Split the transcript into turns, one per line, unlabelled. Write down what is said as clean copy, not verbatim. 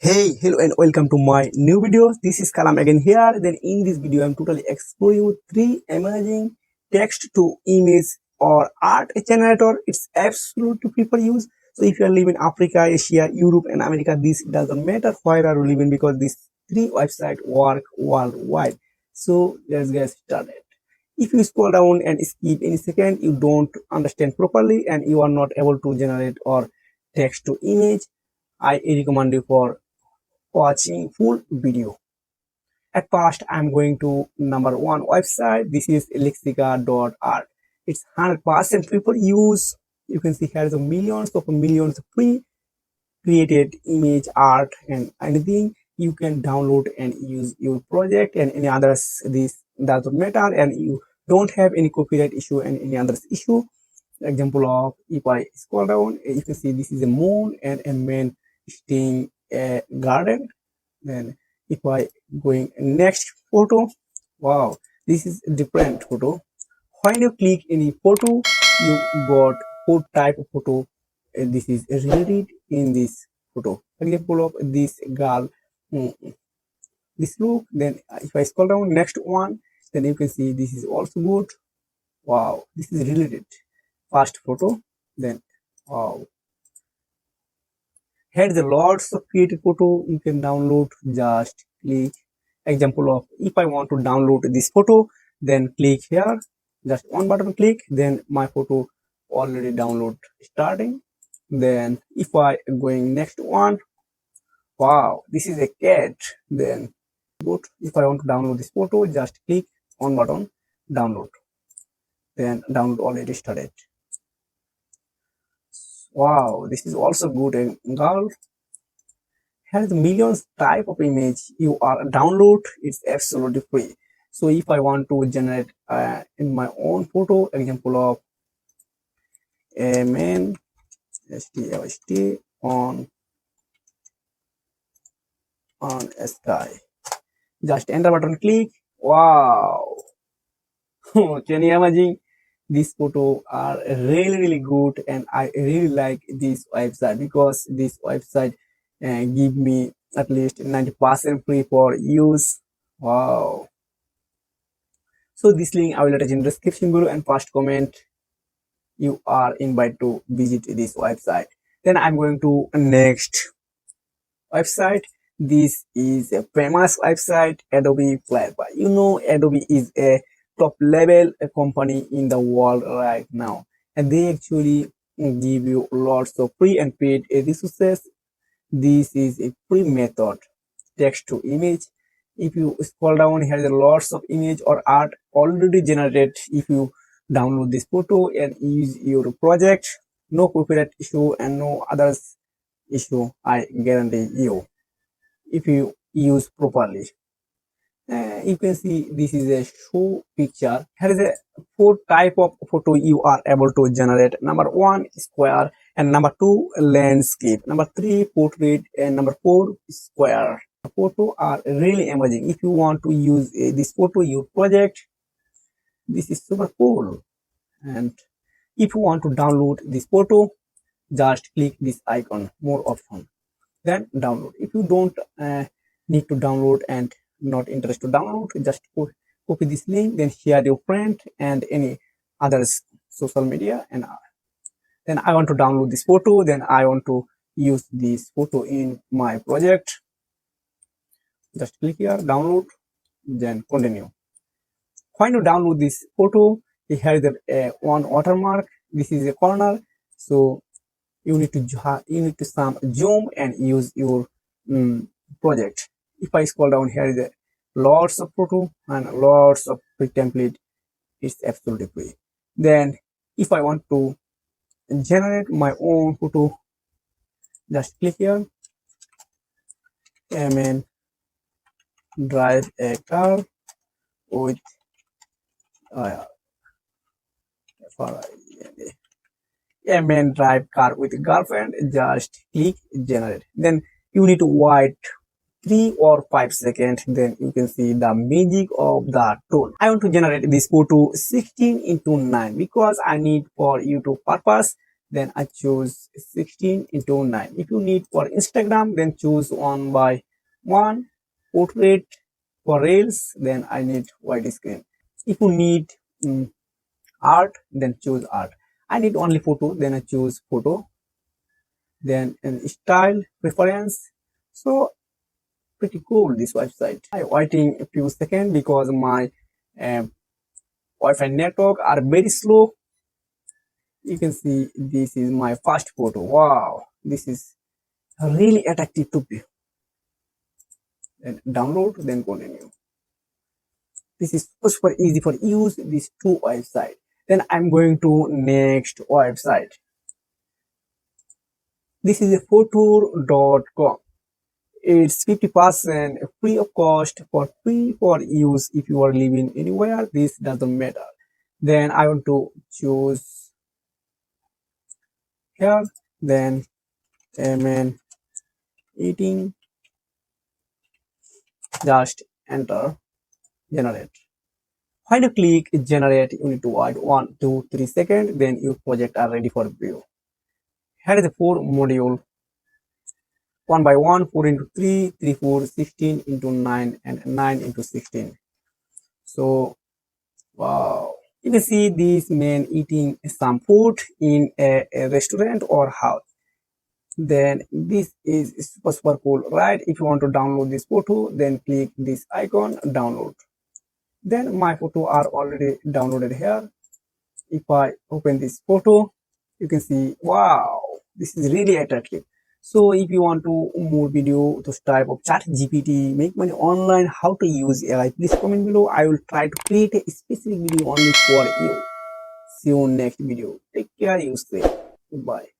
Hey, hello and welcome to my new video. This is Kalam again here. Then in this video, I'm totally exploring you three emerging text to image or art generator. It's absolutely people use. So if you are living in Africa, Asia, Europe and America, this doesn't matter where are you living because these three websites work worldwide. So let's get started. If you scroll down and skip any second, you don't understand properly and you are not able to generate or text to image. I recommend you for watching full video. At first, I'm going to number one website. This is lexica.art. It's 100% people use. You can see here is millions of free created image art and anything you can download and use your project and any others. This doesn't matter and you don't have any copyright issue and any others issue. Example of if I scroll down, you can see this is a moon and a man staying a garden. Then if I going next photo, wow, this is a different photo. When you click any photo, you got four type of photo and this is related in this photo. Example of this girl, this look. Then if I scroll down next one, then you can see this is also good. Wow, this is related. First photo, then wow. Here the lots of created photo you can download. Just click. Example of if I want to download this photo, then click here. Just one button click, then my photo already download starting. Then if I going next one, wow, this is a cat. Then good. If I want to download this photo, just click on button download. Then download already started. Wow, this is also good and girl. Has millions type of image you are download. It's absolutely free. So if I want to generate in my own photo, example of a man STLST on a sky, just enter button click. Wow. Can you imagine? These photos are really good and I really like this website because this website give me at least 90% free for use. Wow. So this link I will attach in the description below and first comment you are invited to visit this website. Then I'm going to next website. This is a famous website, Adobe Flavor. You know Adobe is a top level company in the world right now and they actually give you lots of free and paid resources. This is a free method, text to image. If you scroll down here, there are lots of image or art already generated. If you download this photo and use your project, no copyright issue and no others issue, I guarantee you, if you use properly. You can see this is a show picture. Here is a four type of photo you are able to generate. Number one, square, and number two, landscape. Number three, portrait, and number four, square. Photo are really amazing. If you want to use this photo, your project, this is super cool. And if you want to download this photo, just click this icon, more option, then download. If you don't need to download and not interested to download, just copy this link, then share your friend and any others social media. And then I want to download this photo, then I want to use this photo in my project. Just click here, download, then continue. When you download this photo, here is the one watermark. This is a corner, so you need to some zoom and use your project. If I scroll down, here is a lots of photo and lots of free template. It's absolutely free. Then if I want to generate my own photo, just click here and then drive a car with a man drive car with a girlfriend. Just click generate. Then you need to wait 3 or 5 seconds, then you can see the magic of the tool. I want to generate this photo 16:9 because I need for YouTube purpose. then I choose 16 into 9. If you need for Instagram, then choose 1 by 1. Portrait for Reels, then I need wide screen. If you need mm, art, then choose art. I need only photo, then I choose photo. Then in style preference. So pretty cool this website. I waiting a few seconds because my um, Wi-Fi network are very slow. You can see this is my first photo. Wow, this is really attractive to me. Then download, then continue. This is super easy for use these two websites. Then I'm going to next website. This is a photo.com. It's 50% free of cost for free for use if you are living anywhere. This doesn't matter. Then I want to choose here. Then amen eating. Just enter generate. When you click generate, you need to wait 1, 2, 3 seconds. Then your project are ready for view. Here is the 4 module. 1 by 1, 4 into 3, 3, 4, 16 into 9, and 9 into 16. So, wow. You can see this man eating some food in a restaurant or house. Then this is super cool, right? If you want to download this photo, then click this icon, download. Then my photo are already downloaded here. If I open this photo, you can see, wow, this is really attractive. So if you want to more video, this type of chat GPT, make money online, how to use AI, please comment below. I will try to create a specific video only for you. See you next video. Take care, you stay. Goodbye.